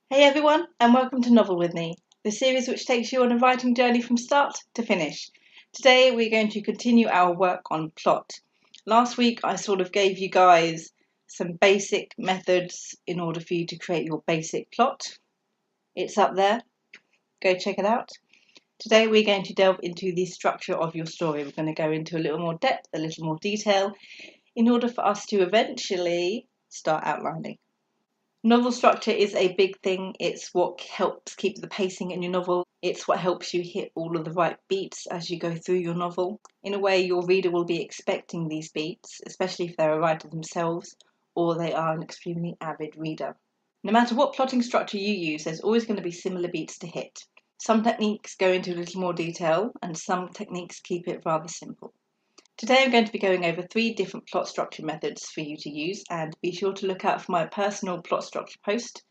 Hey everyone, and welcome to Novel With Me, the series which takes you on a writing journey from start to finish. Today we're going to continue our work on plot. Last week I sort of gave you guys some basic methods in order for you to create your basic plot. It's up there, go check it out. Today we're going to delve into the structure of your story. We're going to go into a little more depth, a little more detail, in order for us to eventually start outlining. Novel structure is a big thing. It's what helps keep the pacing in your novel. It's what helps you hit all of the right beats as you go through your novel. In a way, your reader will be expecting these beats, especially if they're a writer themselves or they are an extremely avid reader. No matter what plotting structure you use, there's always going to be similar beats to hit. Some techniques go into a little more detail and some techniques keep it rather simple. Today I'm going to be going over 3 different plot structure methods for you to use, and be sure to look out for my personal plot structure post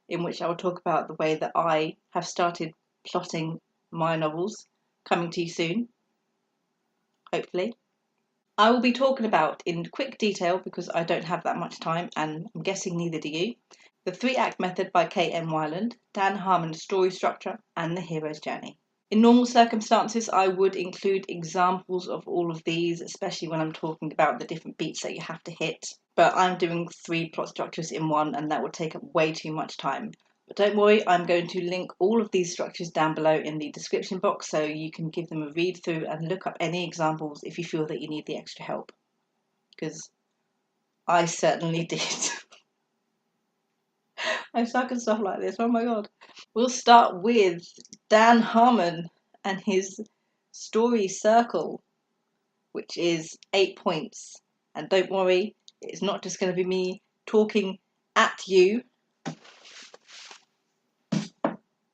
in which I will talk about the way that I have started plotting my novels, coming to you soon, hopefully. I will be talking about in quick detail, because I don't have that much time and I'm guessing neither do you, the 3-act method by K.M.Weilands, Dan Harmon's story structure, and the hero's journey. In normal circumstances, I would include examples of all of these, especially when I'm talking about the different beats that you have to hit. But I'm doing 3 plot structures in one, and that would take up way too much time. But don't worry, I'm going to link all of these structures down below in the description box so you can give them a read through and look up any examples if you feel that you need the extra help. Because I certainly did. I suck at stuff like this, oh my god. We'll start with Dan Harmon and his story circle, which is 8 points. And don't worry, it's not just going to be me talking at you.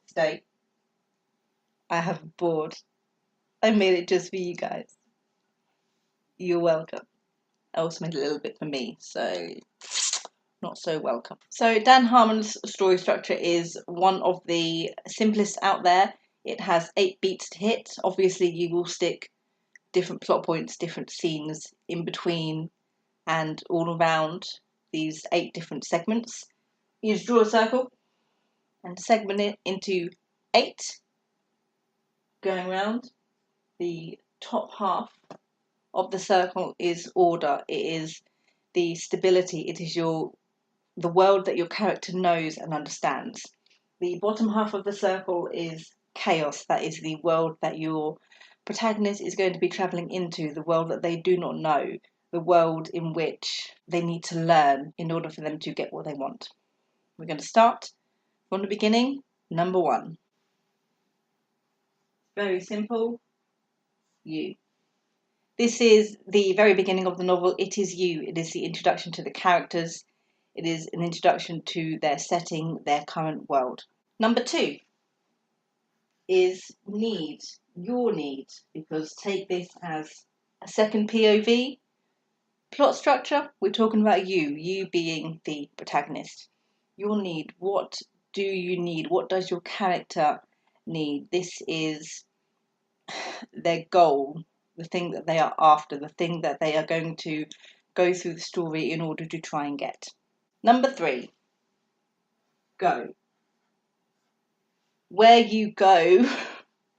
Today, I have a board. I made it just for you guys. You're welcome. I also made a little bit for me, so not so welcome. So Dan Harmon's story structure is one of the simplest out there. It has 8 beats to hit. Obviously, you will stick different plot points, different scenes in between and all around these 8 different segments. You just draw a circle and segment it into 8, going around. The top half of the circle is order. It is the stability. It is the world that your character knows and understands. The bottom half of the circle is chaos. That is the world that your protagonist is going to be travelling into, the world that they do not know, the world in which they need to learn in order for them to get what they want. We're going to start from the beginning. Number 1. Very simple. You. This is the very beginning of the novel. It is you. It is the introduction to the characters. It is an introduction to their setting, their current world. Number 2 is need. Your need. Because take this as a second POV. Plot structure, we're talking about you being the protagonist. Your need. What do you need? What does your character need? This is their goal, the thing that they are after, the thing that they are going to go through the story in order to try and get. Number 3, go. Where you go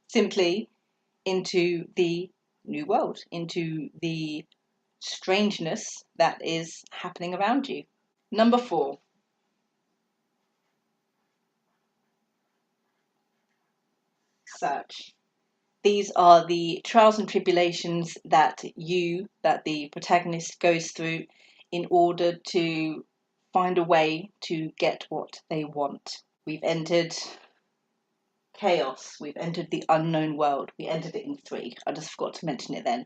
simply into the new world, into the strangeness that is happening around you. Number 4, search. These are the trials and tribulations that the protagonist goes through in order to find a way to get what they want. We've entered chaos. We've entered the unknown world. We entered it in 3. I just forgot to mention it then.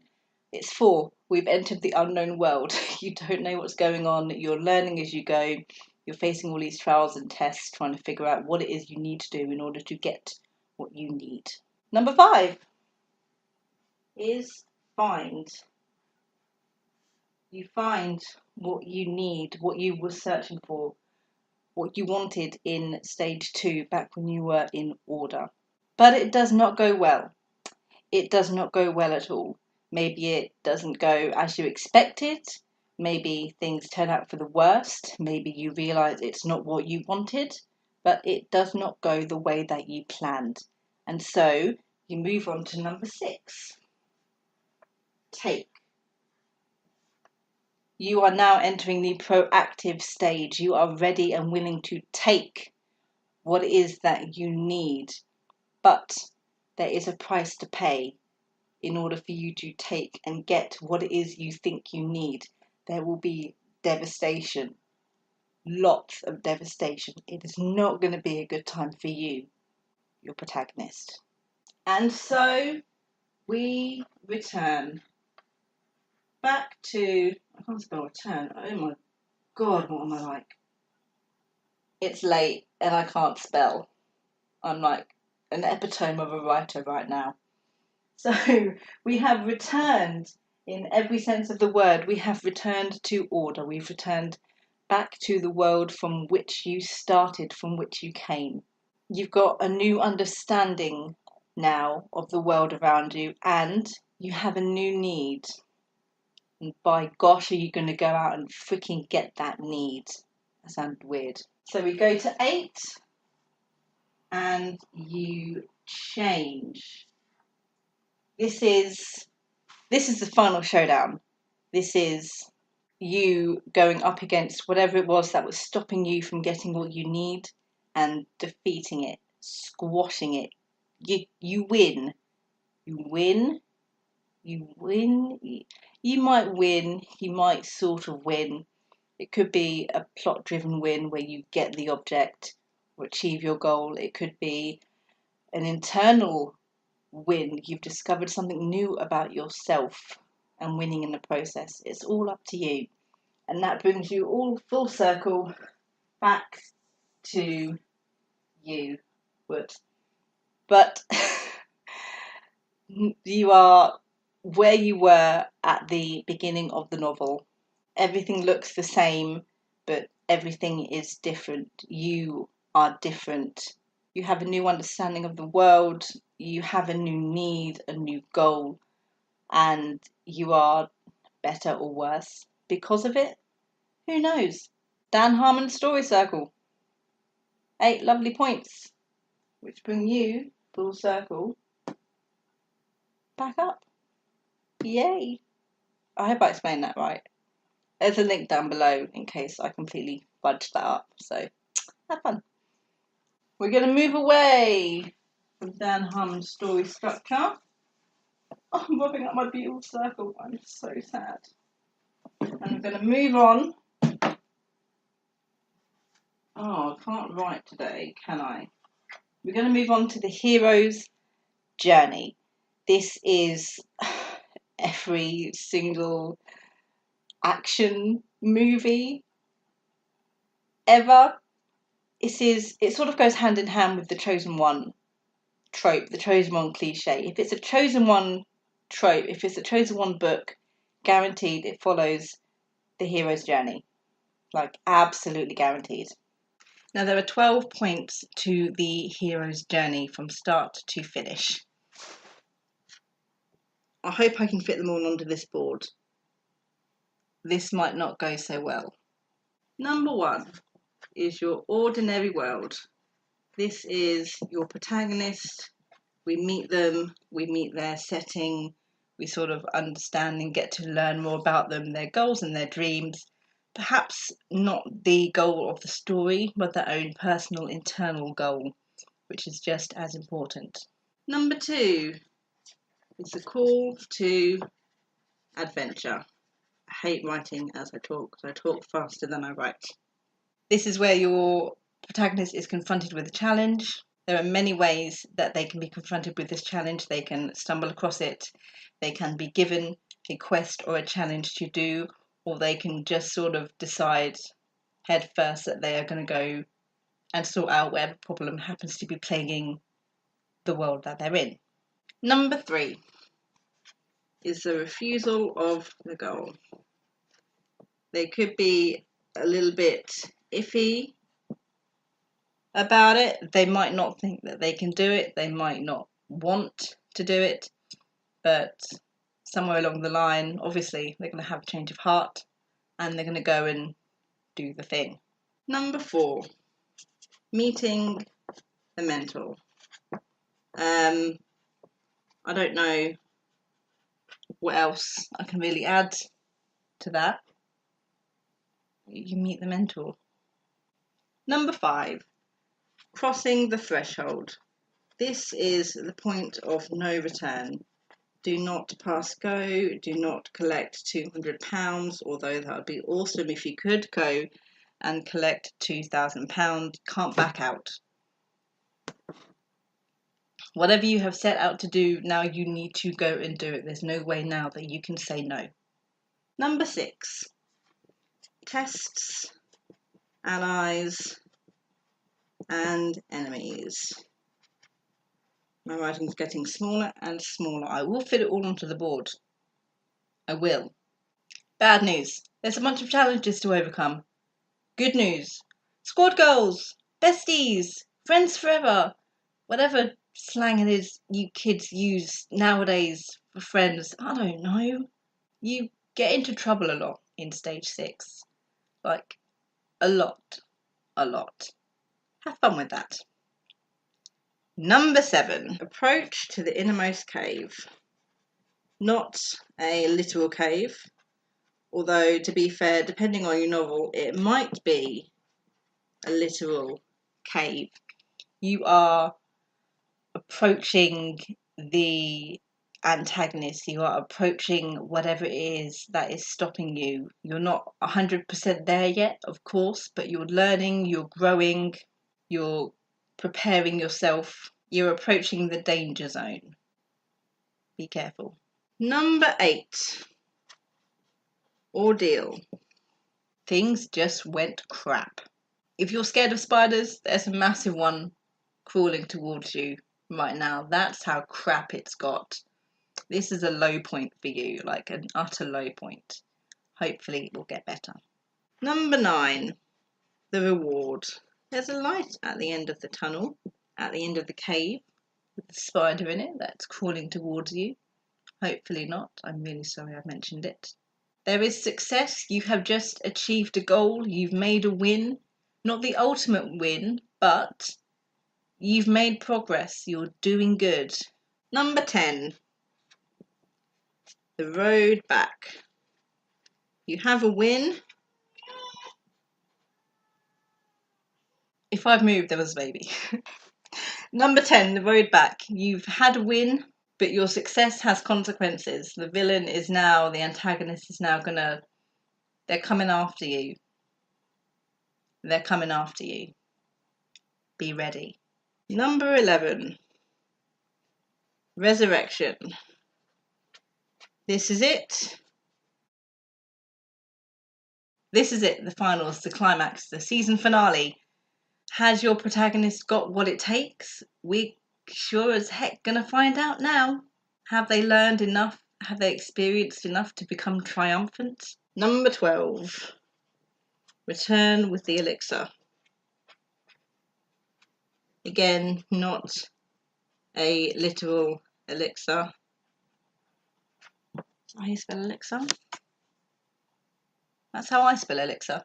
It's 4. We've entered the unknown world. You don't know what's going on. You're learning as you go. You're facing all these trials and tests, trying to figure out what it is you need to do in order to get what you need. Number 5 is find. You find what you need, what you were searching for, what you wanted in stage 2 back when you were in order. But it does not go well. It does not go well at all. Maybe it doesn't go as you expected. Maybe things turn out for the worst. Maybe you realise it's not what you wanted. but it does not go the way that you planned. And so you move on to number 6. Take. You are now entering the proactive stage. You are ready and willing to take what it is that you need. But there is a price to pay in order for you to take and get what it is you think you need. There will be devastation. Lots of devastation. It is not going to be a good time for you, your protagonist. And so we return back to, I can't spell return, oh my god, what am I like? It's late and I can't spell. I'm like an epitome of a writer right now. So we have returned in every sense of the word. We have returned to order. We've returned back to the world from which you started, from which you came. You've got a new understanding now of the world around you, and you have a new need. And by gosh, are you going to go out and freaking get that need? That sounded weird. So we go to 8, and you change. This is the final showdown. This is you going up against whatever it was that was stopping you from getting what you need and defeating it, squashing it. You win. You win. You win. You might win. You might sort of win. It could be a plot-driven win where you get the object or achieve your goal. It could be an internal win. You've discovered something new about yourself and winning in the process. It's all up to you. And that brings you all full circle back to you, Wood. But you are where you were at the beginning of the novel. Everything looks the same, but everything is different. You are different. You have a new understanding of the world. You have a new need, a new goal, and you are better or worse because of it. Who knows? Dan Harmon Story Circle. 8 lovely points, which bring you full circle back up. Yay! I hope I explained that right. There's a link down below in case I completely fudged that up. So have fun. We're going to move away from Dan Harmon's story structure. Oh, I'm rubbing up my beautiful circle. I'm so sad. And we're going to move on. Oh, I can't write today, can I? We're going to move on to the hero's journey. This is every single action movie ever. It sort of goes hand in hand with the chosen one trope, the chosen one cliche. If it's a chosen one trope, if it's a chosen one book, guaranteed it follows the hero's journey. Like, absolutely guaranteed. Now, there are 12 points to the hero's journey from start to finish. I hope I can fit them all onto this board. This might not go so well. Number 1 is your ordinary world. This is your protagonist. We meet them, we meet their setting, we sort of understand and get to learn more about them, their goals and their dreams. Perhaps not the goal of the story, but their own personal internal goal, which is just as important. Number 2 is the call to adventure. I hate writing as I talk, so I talk faster than I write. This is where your protagonist is confronted with a challenge. There are many ways that they can be confronted with this challenge. They can stumble across it, they can be given a quest or a challenge to do, or they can just sort of decide head first that they are going to go and sort out whatever problem happens to be plaguing the world that they're in. Number 3 is the refusal of the goal. They could be a little bit iffy about it. They might not think that they can do it. They might not want to do it. But somewhere along the line, obviously, they're going to have a change of heart and they're going to go and do the thing. Number 4. Meeting the mentor. I don't know what else I can really add to that. You meet the mentor. Number 5, crossing the threshold. This is the point of no return. Do not pass go, do not collect £200, although that would be awesome if you could go and collect £2,000. Can't back out. Whatever you have set out to do, now you need to go and do it. There's no way now that you can say no. Number 6, tests, allies, and enemies. My writing's getting smaller and smaller. I will fit it all onto the board. I will. Bad news. There's a bunch of challenges to overcome. Good news. Squad goals, besties, friends forever. Whatever slang it is you kids use nowadays for friends, I don't know. You get into trouble a lot in stage 6. Like, a lot. Have fun with that. Number 7, approach to the innermost cave. Not a literal cave, although to be fair, depending on your novel, it might be a literal cave. You are approaching the antagonist, you are approaching whatever it is that is stopping you. You're not 100% there yet, of course, but you're learning, you're growing, you're preparing yourself, you're approaching the danger zone. Be careful. Number 8, ordeal. Things just went crap. If you're scared of spiders, there's a massive one crawling towards you right now. That's how crap it's got. This is a low point for you, like an utter low point. Hopefully it will get better. Number 9, the reward. There's a light at the end of the tunnel, at the end of the cave, with the spider in it that's crawling towards you. Hopefully not. I'm really sorry I mentioned it. There is success. You have just achieved a goal. You've made a win. Not the ultimate win, but you've made progress. You're doing good. Number 10, the road back. You have a win. If I've moved, there was a baby. Number 10, the road back. You've had a win, but your success has consequences. The villain is now, the antagonist is now they're coming after you. They're coming after you. Be ready. Number 11, resurrection. This is it. This is it, the finals, the climax, the season finale. Has your protagonist got what it takes? We're sure as heck gonna find out now. Have they learned enough? Have they experienced enough to become triumphant? Number 12, return with the elixir. Again, not a literal elixir. That's how you spell elixir? That's how I spell elixir.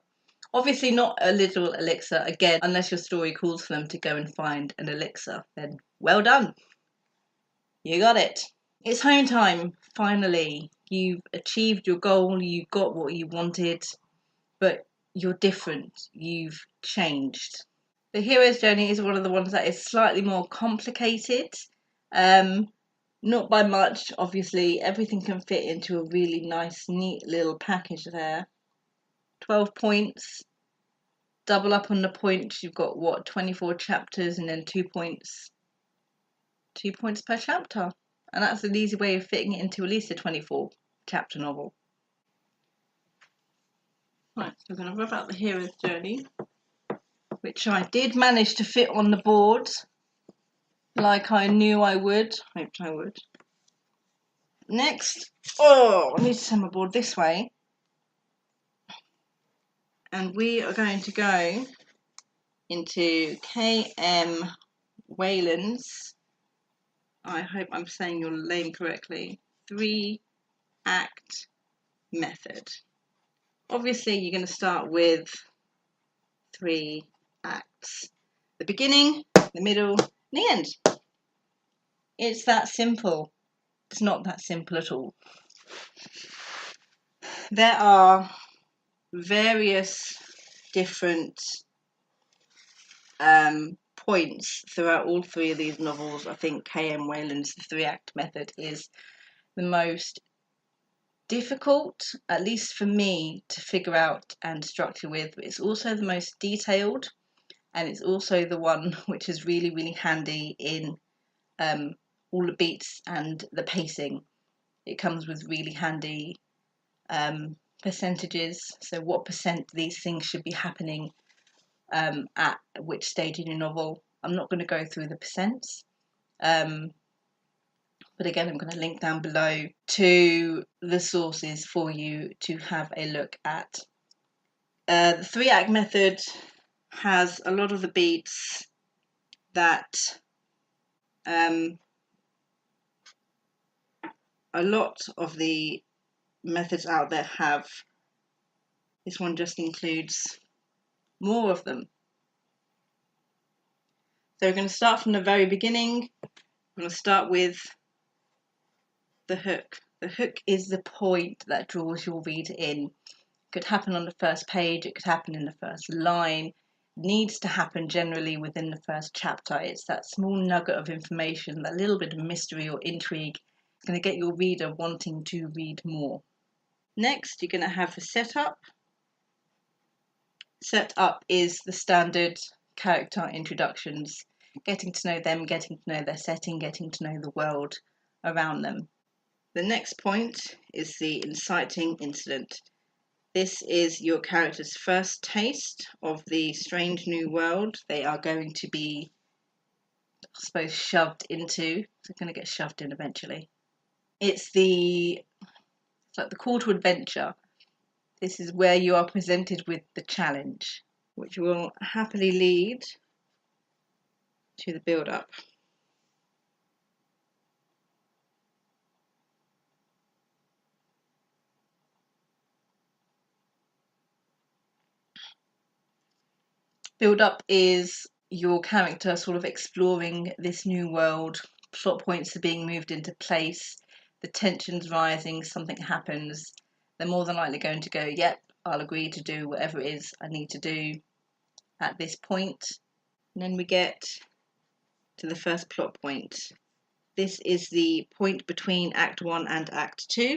Obviously not a literal elixir, again, unless your story calls for them to go and find an elixir. Then well done. You got it. It's home time, finally. You've achieved your goal, you got what you wanted, but you're different. You've changed. The hero's journey is one of the ones that is slightly more complicated. Not by much, obviously. Everything can fit into a really nice, neat little package there. 12 points. Double up on the points. You've got, what, 24 chapters and then 2 points. 2 points per chapter. And that's an easy way of fitting it into at least a 24 chapter novel. Right, so we're going to rub out the hero's journey, which I did manage to fit on the board like I knew I would. Hoped I would. Next, I need to turn my board this way. And we are going to go into K.M.Weilands. I hope I'm saying your name correctly. 3-act method. Obviously, you're going to start with 3 acts. the beginning, the middle, and the end. It's that simple. It's not that simple at all. There are various different points throughout all three of these novels. I think K.M.Weilands' The Three-Act Method is the most difficult, at least for me, to figure out and structure with, but it's also the most detailed, and it's also the one which is really, really handy in all the beats and the pacing. It comes with really handy percentages, so what percent these things should be happening at which stage in your novel. I'm not going to go through the percents, but again, I'm going to link down below to the sources for you to have a look at. The three-act method has a lot of the beats that a lot of the methods out there have. This one just includes more of them. So we're going to start from the very beginning. I'm going to start with the hook. The hook is the point that draws your reader in. It could happen on the first page, it could happen in the first line. It needs to happen generally within the first chapter. It's that small nugget of information, that little bit of mystery or intrigue, going to get your reader wanting to read more. Next, you're going to have the setup. Setup is the standard character introductions, getting to know them, getting to know their setting, getting to know the world around them. The next point is the inciting incident. This is your character's first taste of the strange new world they are going to be, I suppose, shoved into. They're going to get shoved in eventually. It's like the call to adventure. This is where you are presented with the challenge, which will happily lead to the build-up. Build-up is your character sort of exploring this new world, plot points are being moved into place, the tension's rising, something happens, they're more than likely going to go, yep, I'll agree to do whatever it is I need to do at this point. And then we get to the first plot point. This is the point between Act 1 and Act 2.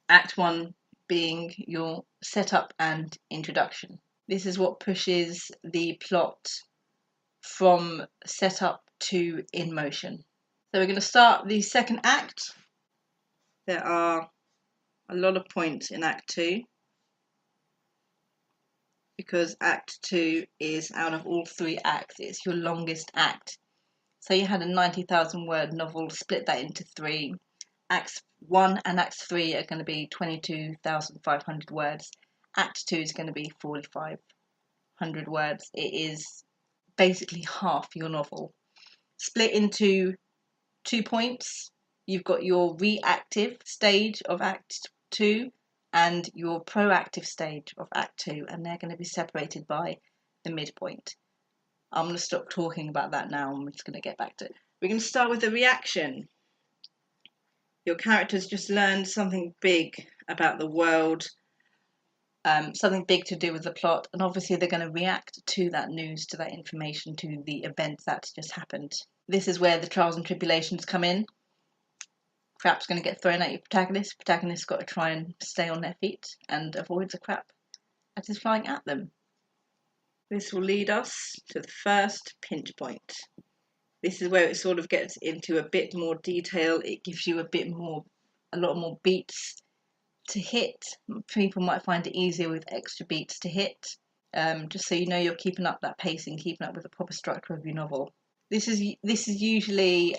Act 1 being your setup and introduction. This is what pushes the plot from setup to in motion. So we're going to start the second act. There are a lot of points in Act 2 because Act 2 is, out of all three acts, it's your longest act. So you had a 90,000 word novel, split that into three. Acts 1 and Act 3 are going to be 22,500 words. Act 2 is going to be 4,500 words. It is basically half your novel. Split into 2 points. You've got your reactive stage of Act 2 and your proactive stage of Act 2, and they're going to be separated by the midpoint. I'm going to stop talking about that now, and we're just going to get back to it. We're going to start with the reaction. Your characters just learned something big about the world, something big to do with the plot, and obviously they're going to react to that news, to that information, to the event that's just happened. This is where the trials and tribulations come in. Crap's going to get thrown at your protagonist. Protagonist's got to try and stay on their feet and avoid the crap that is flying at them. This will lead us to the first pinch point. This is where it sort of gets into a bit more detail. It gives you a lot more beats to hit. People might find it easier with extra beats to hit, just so you know you're keeping up that pacing, keeping up with the proper structure of your novel. This is usually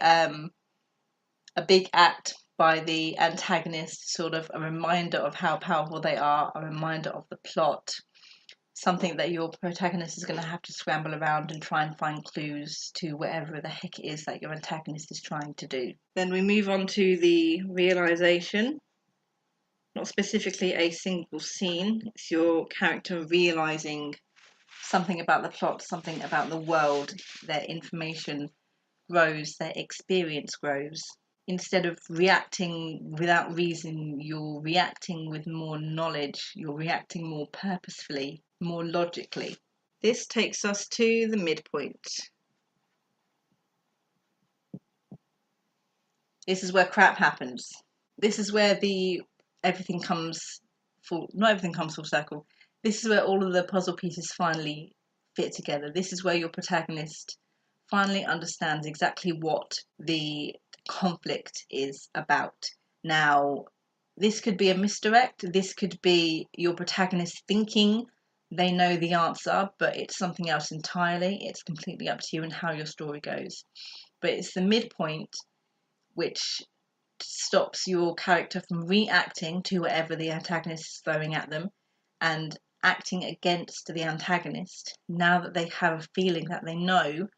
a big act by the antagonist, sort of a reminder of how powerful they are, a reminder of the plot, something that your protagonist is going to have to scramble around and try and find clues to whatever the heck it is that your antagonist is trying to do. Then we move on to the realization. Not specifically a single scene, it's your character realizing something about the plot, something about the world, their information grows, their experience grows. Instead of reacting without reason, you're reacting with more knowledge, you're reacting more purposefully, more logically. This takes us to the midpoint. This is where crap happens. This is where everything comes not everything comes full circle. This is where all of the puzzle pieces finally fit together. This is where your protagonist finally understands exactly what the conflict is about. Now, this could be a misdirect. This could be your protagonist thinking they know the answer, but it's something else entirely. It's completely up to you and how your story goes. But it's the midpoint which stops your character from reacting to whatever the antagonist is throwing at them and acting against the antagonist now that they have a feeling that they know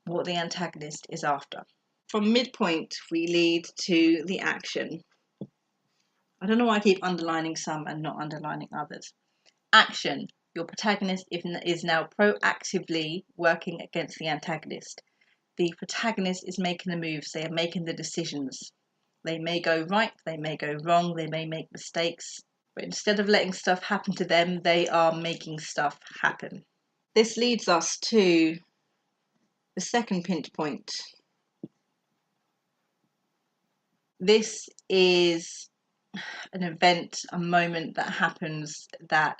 what the antagonist is after. From midpoint, we lead to the action. I don't know why I keep underlining some and not underlining others. Action. Your protagonist is now proactively working against the antagonist. The protagonist is making the moves, they are making the decisions. They may go right, they may go wrong, they may make mistakes, but instead of letting stuff happen to them, they are making stuff happen. This leads us to the second pinch point. This is an event, a moment that happens that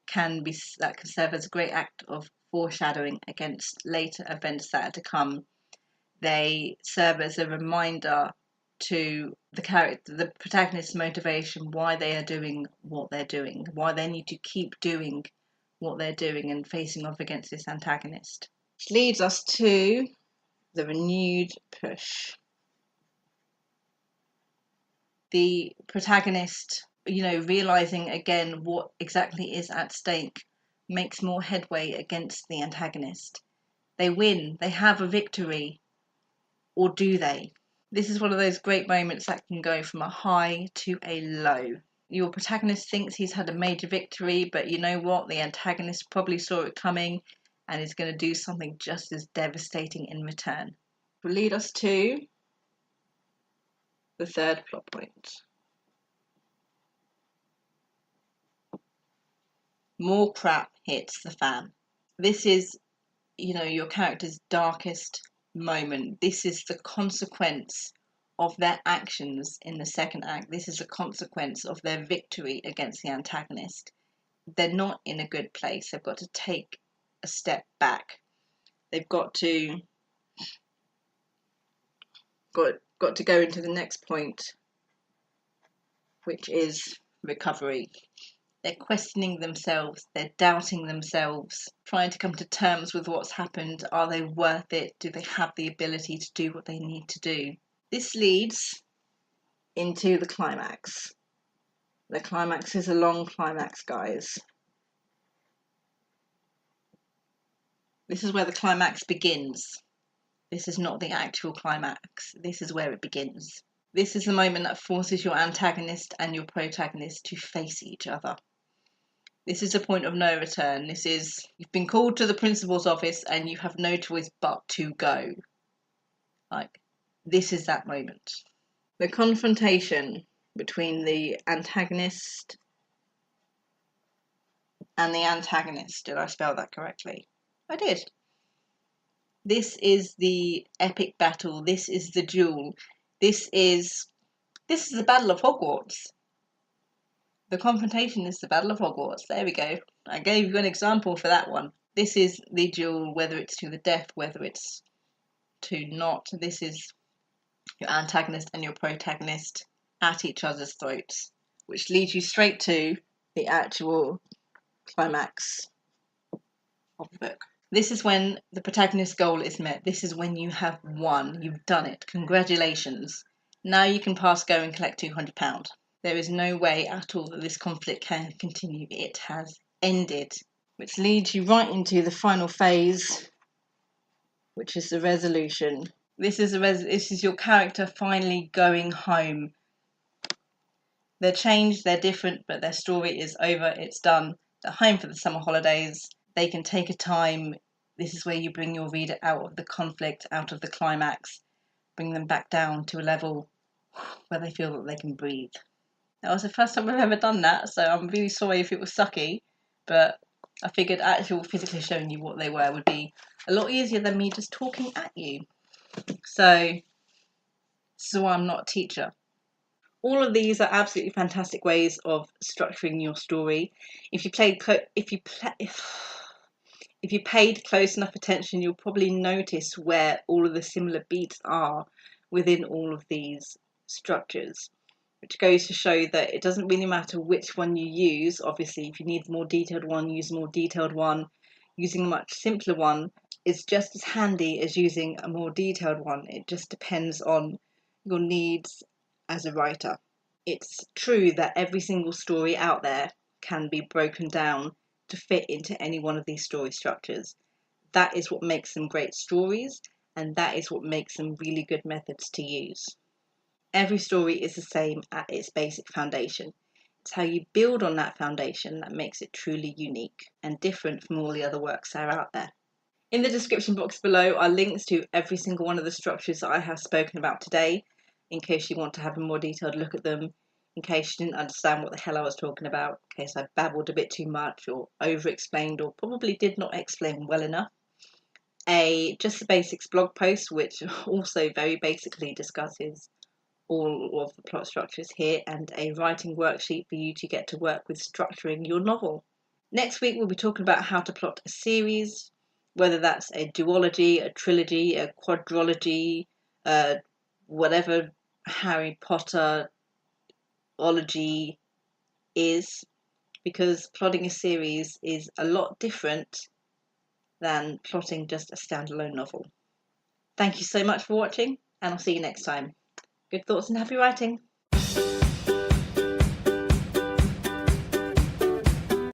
can serve as a great act of foreshadowing against later events that are to come. They serve as a reminder to the protagonist's motivation, why they are doing what they're doing, why they need to keep doing what they're doing and facing off against this antagonist. Which leads us to the renewed push. The protagonist, realizing again what exactly is at stake, makes more headway against the antagonist. They win, they have a victory, or do they? This is one of those great moments that can go from a high to a low. Your protagonist thinks he's had a major victory, but you know what? The antagonist probably saw it coming and is going to do something just as devastating in return. Will lead us to the third plot point. More crap hits the fan. This is, your character's darkest moment. This is the consequence of their actions in the second act. This is the consequence of their victory against the antagonist. They're not in a good place. They've got to take a step back. They've got to go into the next point, which is recovery. They're questioning themselves, they're doubting themselves, trying to come to terms with what's happened. Are they worth it? Do they have the ability to do what they need to do? This leads into the climax. The climax is a long climax, guys. This is where the climax begins. This is not the actual climax. This is where it begins. This is the moment that forces your antagonist and your protagonist to face each other. This is a point of no return. You've been called to the principal's office and you have no choice but to go. This is that moment. The confrontation between the antagonist and the antagonist. Did I spell that correctly? I did. This is the epic battle. This is the duel. This is the Battle of Hogwarts. The confrontation is the Battle of Hogwarts. There we go. I gave you an example for that one. This is the duel, whether it's to the death, whether it's to not. This is your antagonist and your protagonist at each other's throats, which leads you straight to the actual climax of the book. This is when the protagonist's goal is met. This is when you have won. You've done it. Congratulations. Now you can pass go and collect £200. There is no way at all that this conflict can continue. It has ended. Which leads you right into the final phase, which is the resolution. This is your character finally going home. They're changed, they're different, but their story is over. It's done. They're home for the summer holidays. they can take a time. This is where you bring your reader out of the conflict, out of the climax, bring them back down to a level where they feel that they can breathe. That was the first time I've ever done that, so I'm really sorry if it was sucky, but I figured actually physically showing you what they were would be a lot easier than me just talking at you. So why I'm not a teacher. All of these are absolutely fantastic ways of structuring your story. If you paid close enough attention, you'll probably notice where all of the similar beats are within all of these structures, which goes to show that it doesn't really matter which one you use. Obviously, if you need a more detailed one, use a more detailed one. Using a much simpler one is just as handy as using a more detailed one. It just depends on your needs as a writer. It's true that every single story out there can be broken down to fit into any one of these story structures. That is what makes them great stories, and that is what makes them really good methods to use. Every story is the same at its basic foundation. It's how you build on that foundation that makes it truly unique and different from all the other works that are out there. In the description box below are links to every single one of the structures that I have spoken about today, in case you want to have a more detailed look at them, in case you didn't understand what the hell I was talking about, in case I babbled a bit too much or over-explained or probably did not explain well enough. Just the basics blog post, which also very basically discusses all of the plot structures here, and a writing worksheet for you to get to work with structuring your novel. Next week we'll be talking about how to plot a series, whether that's a duology, a trilogy, a quadrology, whatever Harry Potter ology is, because plotting a series is a lot different than plotting just a standalone novel. Thank you so much for watching, and I'll see you next time. Good thoughts and happy writing!